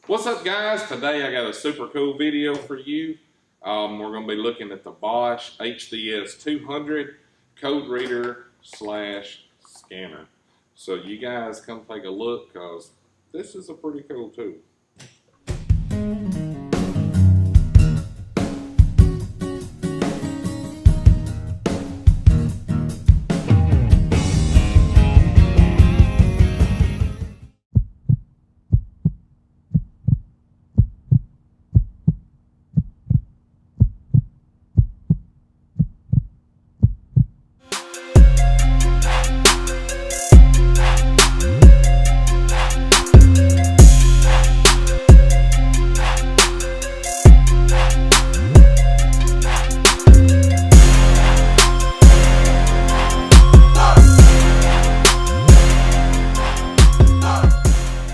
What's up, guys? Today I got a super cool video for you. We're going to be looking at the Bosch HDS 200 code reader slash scanner. So you guys come take a look, because this is a pretty cool tool.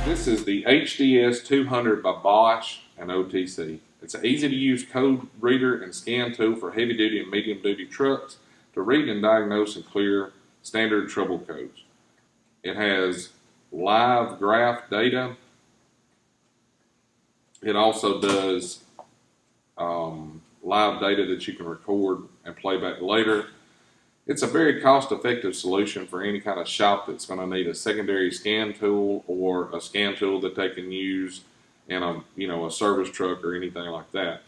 This is the HDS 200 by Bosch and OTC. It's an easy-to-use code reader and scan tool for heavy-duty and medium-duty trucks to read and diagnose and clear standard trouble codes. It has live graph data. It also does live data that you can record and play back later. It's a very cost-effective solution for any kind of shop that's going to need a secondary scan tool or a scan tool that they can use in a service truck or anything like that.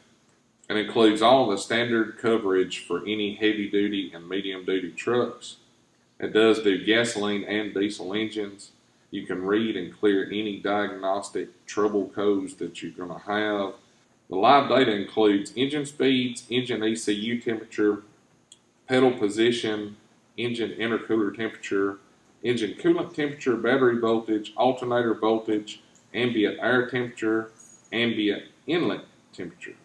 It includes all the standard coverage for any heavy-duty and medium-duty trucks. It does do gasoline and diesel engines. You can read and clear any diagnostic trouble codes that you're going to have. The live data includes engine speeds, engine ECU temperature, pedal position, engine intercooler temperature, engine coolant temperature, battery voltage, alternator voltage, ambient air temperature, ambient inlet temperature.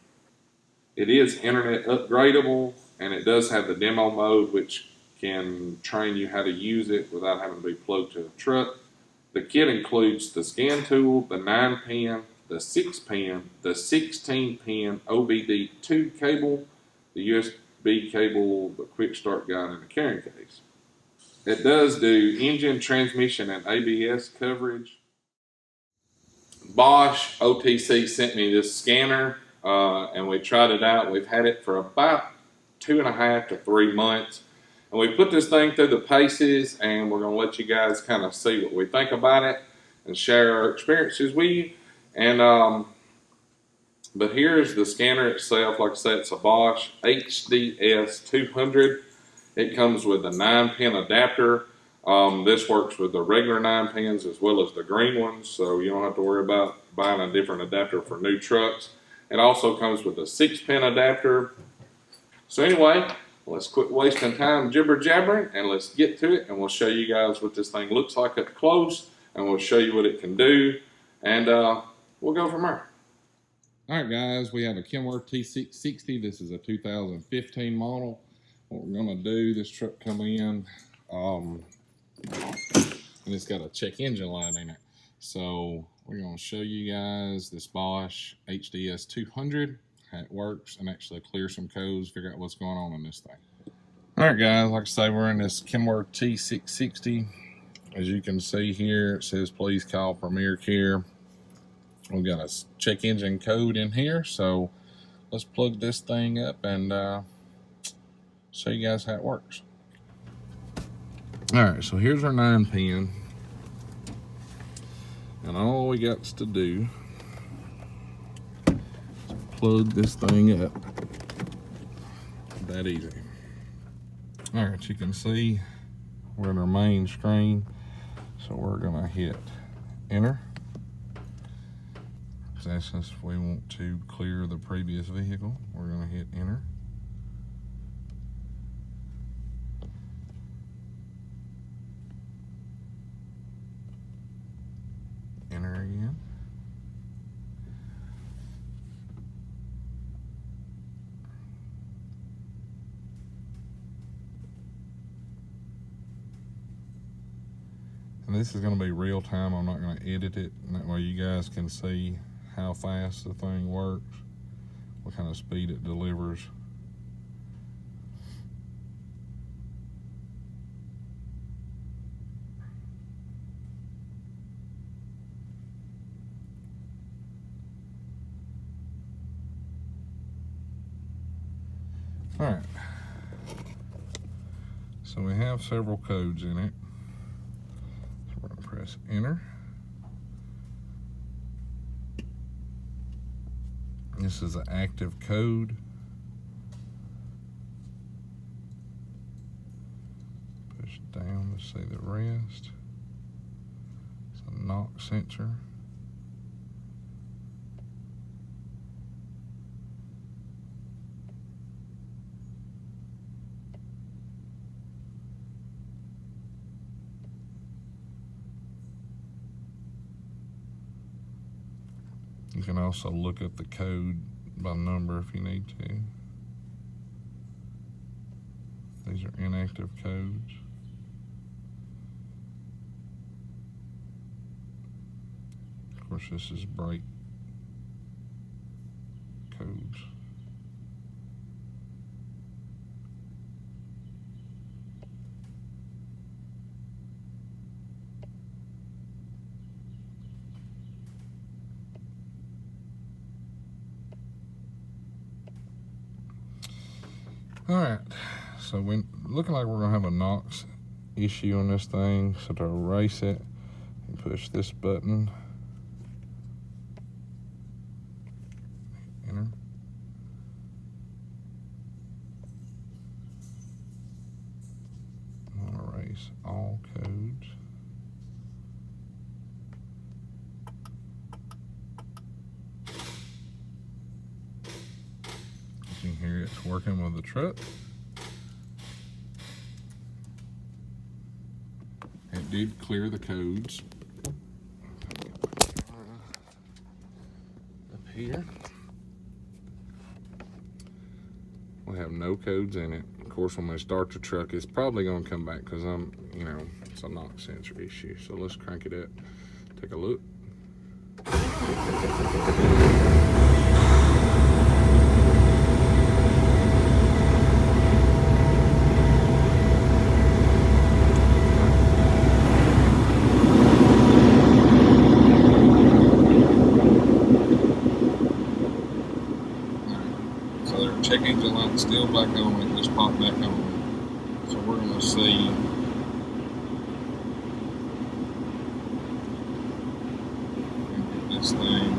It is internet upgradable, and it does have the demo mode, which can train you how to use it without having to be plugged to a truck. The kit includes the scan tool, the 9-pin, the 6-pin, the 16-pin OBD2 cable, the USB cable, the quick start guide, and the carrying case. It does do engine, transmission, and ABS coverage. Bosch OTC sent me this scanner, and we tried it out. We've had it for about 2.5 to 3 months, and we put this thing through the paces, and we're going to let you guys kind of see what we think about it and share our experiences with you. And but here's the scanner itself. Like I said, it's a Bosch HDS 200. It comes with a 9-pin adapter. This works with the regular 9 pins as well as the green ones, so you don't have to worry about buying a different adapter for new trucks. It also comes with a 6-pin adapter. So anyway, let's quit wasting time jibber jabbering and let's get to it, and we'll show you guys what this thing looks like up close, and we'll show you what it can do, and we'll go from there. Alright guys, we have a Kenworth T660. This is a 2015 model. What we're going to do, this truck come in, and it's got a check engine light in it. So we're going to show you guys this Bosch HDS 200, how it works, and actually clear some codes, figure out what's going on in this thing. Alright guys, like I say, we're in this Kenworth T660. As you can see here, it says please call Premier Care. We've got a check engine code in here, so let's plug this thing up and show you guys how it works. Alright, so here's our 9-pin, and all we got to do is plug this thing up. That easy. Alright, you can see we're in our main screen, so we're gonna hit enter. That's just if we want to clear the previous vehicle. We're going to hit enter. Enter again. And this is going to be real time. I'm not going to edit it, and that way you guys can see how fast the thing works, what kind of speed it delivers. All right. So we have several codes in it. So we're gonna press enter. This is an active code. Push down to see the rest. It's a knock sensor. You can also look up the code by number if you need to. These are inactive codes. Of course, this is brake codes. All right, so we're looking like we're gonna have a NOx issue on this thing. So to erase it, you push this button, enter. I'm gonna erase all codes. You can hear it's working with the truck. It did clear the codes. Up here. We have no codes in it. Of course, when we start the truck, it's probably gonna come back because it's a NOx sensor issue. So let's crank it up, take a look. Check engine light still back on, it just popped back on. So we're gonna see this thing.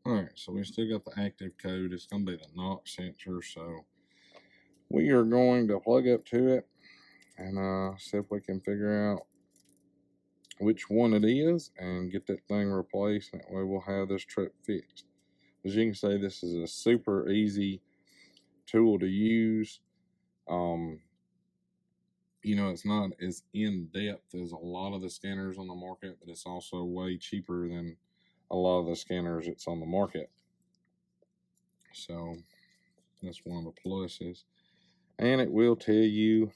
All right, so we still got the active code. It's gonna be the NOx sensor. So we are going to plug up to it and see if we can figure out which one it is and get that thing replaced. That way we'll have this truck fixed. As you can see, this is a super easy tool to use. It's not as in-depth as a lot of the scanners on the market, but it's also way cheaper than a lot of the scanners that's on the market. So that's one of the pluses. And it will tell you,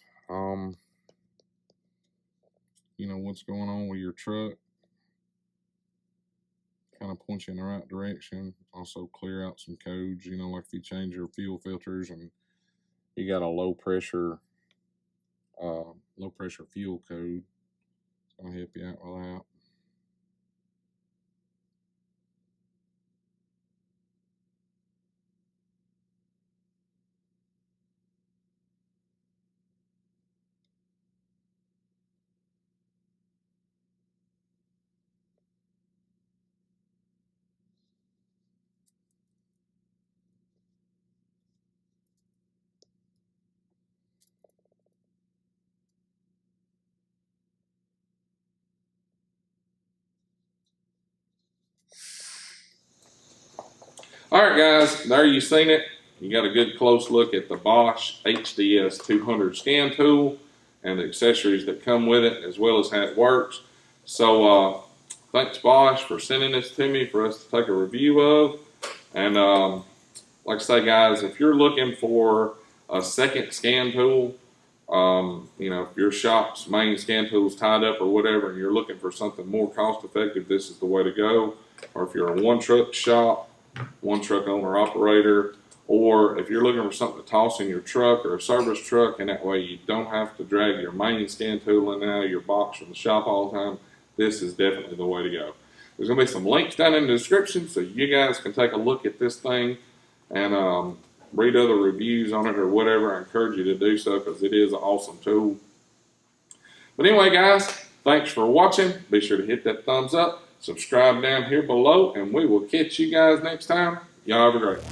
what's going on with your truck. Kind of point you in the right direction. Also clear out some codes, like if you change your fuel filters and you got a low pressure fuel code. It's gonna help you out with that. All right, guys, there you seen it. You got a good close look at the Bosch HDS 200 scan tool and the accessories that come with it, as well as how it works. So thanks Bosch for sending this to me for us to take a review of. And like I say, guys, if you're looking for a second scan tool, you know, if your shop's main scan tool's tied up or whatever, and you're looking for something more cost effective, this is the way to go. Or if you're a one truck shop, one truck owner operator, or if you're looking for something to toss in your truck or a service truck, and that way you don't have to drag your main scan tool in and out of your box from the shop all the time, this is definitely the way to go. There's going to be some links down in the description so you guys can take a look at this thing and read other reviews on it or whatever. I encourage you to do so because it is an awesome tool. But anyway, guys, thanks for watching. Be sure to hit that thumbs up, subscribe down here below, and we will catch you guys next time. Y'all have a great one.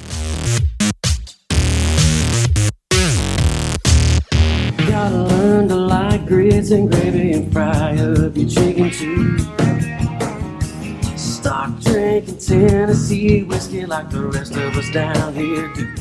Gotta learn to like grits and gravy and fry up your chicken too. Start drinking Tennessee whiskey like the rest of us down here do.